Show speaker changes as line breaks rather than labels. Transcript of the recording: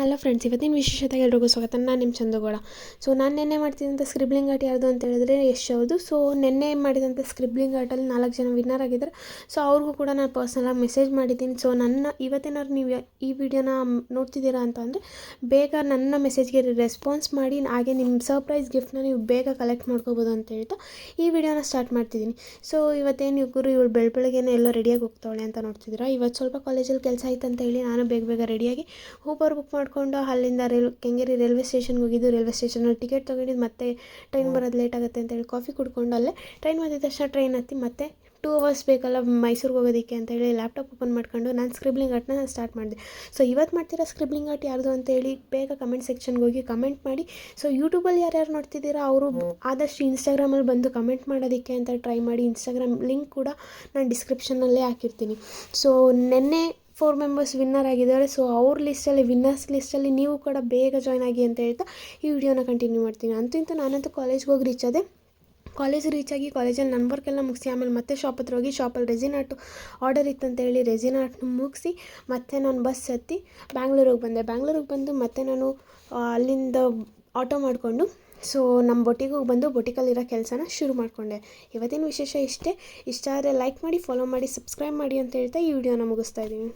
Hello friends, ಇವತ್ತಿನ ವಿಶೇಷತೆಗೆ ಎಲ್ರಿಗೂ ಸ್ವಾಗತ. ನಾನು ನಿಮ್ಮ ಚಂದಗೌಡ. ಸೊ ನಾನು ನಿನ್ನೆ ಮಾಡ್ತಿದ್ದಂಥ ಸ್ಕ್ರಿಬ್ಲಿಂಗ್ ಆರ್ಟ್ ಯಾವುದು ಅಂತ ಹೇಳಿದ್ರೆ ಯಶ್ ಅವ್ರದ್ದು. ಸೊ ನಿನ್ನೆ ಮಾಡಿದಂಥ ಸ್ಕ್ರಿಬ್ಲಿಂಗ್ ಆರ್ಟಲ್ಲಿ 4 ಜನ ವಿನ್ನರ್ ಆಗಿದ್ದಾರೆ. ಸೊ ಅವ್ರಿಗೂ ಕೂಡ ನಾನು ಪರ್ಸ್ನಲಾಗಿ ಮೆಸೇಜ್ ಮಾಡಿದ್ದೀನಿ. ಸೊ ಇವತ್ತೇನಾದ್ರು ನೀವು ಈ ವಿಡಿಯೋನ ನೋಡ್ತಿದ್ದೀರಾ ಅಂತ ಅಂದರೆ ಬೇಗ ನನ್ನ ಮೆಸೇಜ್ಗೆ ರೆಸ್ಪಾನ್ಸ್ ಮಾಡಿ, ಹಾಗೆ ನಿಮ್ಮ ಸರ್ಪ್ರೈಸ್ ಗಿಫ್ಟ್ನ ನೀವು ಬೇಗ ಕಲೆಕ್ಟ್ ಮಾಡ್ಕೋಬೋದು ಅಂತ ಹೇಳ್ತಾ ಈ ವಿಡಿಯೋನ ಸ್ಟಾರ್ಟ್ ಮಾಡ್ತಿದ್ದೀನಿ. ಸೊ ಇವತ್ತೇನು ಇವಳು ಬೆಳಗ್ಗೆನೇ ಎಲ್ಲೋ ರೆಡಿಯಾಗಿ ಹೋಗ್ತಾವಳೆ ಅಂತ ನೋಡ್ತಿದ್ದೀರಾ. ಇವತ್ತು ಸ್ವಲ್ಪ ಕಾಲೇಜಲ್ಲಿ ಕೆಲಸ ಆಯ್ತು ಅಂತ ಹೇಳಿ ನಾನು ಬೇಗ ರೆಡಿಯಾಗಿ ಊಬರ್ ಬುಕ್ ಮಾಡಿಕೊಂಡು ಅಲ್ಲಿಂದ ಕೆಂಗೇರಿ ರೈಲ್ವೆ ಸ್ಟೇಷನ್ಗೆ ಹೋಗಿದ್ದು. ರೈಲ್ವೆ ಸ್ಟೇಷನಲ್ಲಿ ಟಿಕೆಟ್ ತೊಗೊಂಡಿದ್ದು, ಮತ್ತೆ ಟ್ರೈನ್ ಬರೋದು ಲೇಟ್ ಆಗುತ್ತೆ ಅಂತೇಳಿ ಕಾಫಿ ಕುಡ್ಕೊಂಡು ಅಲ್ಲೇ ಟ್ರೈನ್ ಬಂದಿದ್ದ ತಕ್ಷಣ ಟ್ರೈನ್ ಹತ್ತಿ ಮತ್ತೆ 2 ಅವರ್ಸ್ ಬೇಕಲ್ಲ ಮೈಸೂರಿಗೆ ಹೋಗೋದಕ್ಕೆ ಅಂತೇಳಿ ಲ್ಯಾಪ್ಟಾಪ್ ಓಪನ್ ಮಾಡ್ಕೊಂಡು ನಾನು ಸ್ಕ್ರಿಬ್ಲಿಂಗ್ ಆರ್ಟ್ನ ಸ್ಟಾರ್ಟ್ ಮಾಡಿದೆ. ಸೊ ಇವತ್ತು ಮಾಡ್ತಿರೋ ಸ್ಕ್ರಿಬ್ಲಿಂಗ್ ಆರ್ಟ್ ಯಾರ್ದು ಅಂತೇಳಿ ಬೇಗ ಕಮೆಂಟ್ ಸೆಕ್ಷನ್ಗೆ ಹೋಗಿ ಕಮೆಂಟ್ ಮಾಡಿ. ಸೊ ಯೂಟ್ಯೂಬಲ್ಲಿ ಯಾರ್ಯಾರು ನೋಡ್ತಿದ್ದೀರಾ ಅವರು ಆದಷ್ಟು ಇನ್ಸ್ಟಾಗ್ರಾಮಲ್ಲಿ ಬಂದು ಕಮೆಂಟ್ ಮಾಡೋದಕ್ಕೆ ಅಂತ ಟ್ರೈ ಮಾಡಿ. ಇನ್ಸ್ಟಾಗ್ರಾಮ್ ಲಿಂಕ್ ಕೂಡ ನಾನು ಡಿಸ್ಕ್ರಿಪ್ಷನ್ನಲ್ಲೇ ಹಾಕಿರ್ತೀನಿ. ಸೊ ನೆನ್ನೆ 4 ಮೆಂಬರ್ಸ್ ವಿನ್ನರ್ ಆಗಿದ್ದಾರೆ. ಸೊ ಅವ್ರ ವಿನ್ನರ್ಸ್ ಲಿಸ್ಟಲ್ಲಿ ನೀವು ಕೂಡ ಬೇಗ ಜಾಯ್ನ್ ಆಗಿ ಅಂತ ಹೇಳ್ತಾ ಈ ವಿಡಿಯೋನ ಕಂಟಿನ್ಯೂ ಮಾಡ್ತೀನಿ. ಅಂತೂ ನಾನಂತೂ ಕಾಲೇಜ್ಗೆ ಹೋಗಿ ರೀಚ್ ಆದೆ. ರೀಚಾಗಿ ಕಾಲೇಜಲ್ಲಿ ನನ್ನ ವರ್ಕೆಲ್ಲ ಮುಗಿಸಿ ಆಮೇಲೆ ಮತ್ತೆ ಶಾಪ್ ಹತ್ರ ಹೋಗಿ ಶಾಪಲ್ಲಿ ರೆಸಿನ್ ಆರ್ಟ್ ಆರ್ಡರ್ ಇತ್ತಂತೇಳಿ ರೆಸಿನ್ ಆರ್ಟ್ನ ಮುಗಿಸಿ ಮತ್ತೆ ನಾನು ಬಸ್ ಹತ್ತಿ ಬ್ಯಾಂಗ್ಳೂರಿಗೆ ಬಂದು ಮತ್ತೆ ನಾನು ಅಲ್ಲಿಂದ ಆಟೋ ಮಾಡಿಕೊಂಡು ಸೊ ನಮ್ಮ ಬೊಟಿಗೆ ಬಂದು ಬೊಟಿಕಲ್ಲಿರೋ ಕೆಲಸನ ಶುರು ಮಾಡಿಕೊಂಡೆ. ಇವತ್ತಿನ ವಿಶೇಷ ಇಷ್ಟ ಆದರೆ ಲೈಕ್ ಮಾಡಿ, ಫಾಲೋ ಮಾಡಿ, ಸಬ್ಸ್ಕ್ರೈಬ್ ಮಾಡಿ ಅಂತ ಹೇಳ್ತಾ ಈ ವಿಡಿಯೋನ ಮುಗಿಸ್ತಾ ಇದ್ದೀನಿ.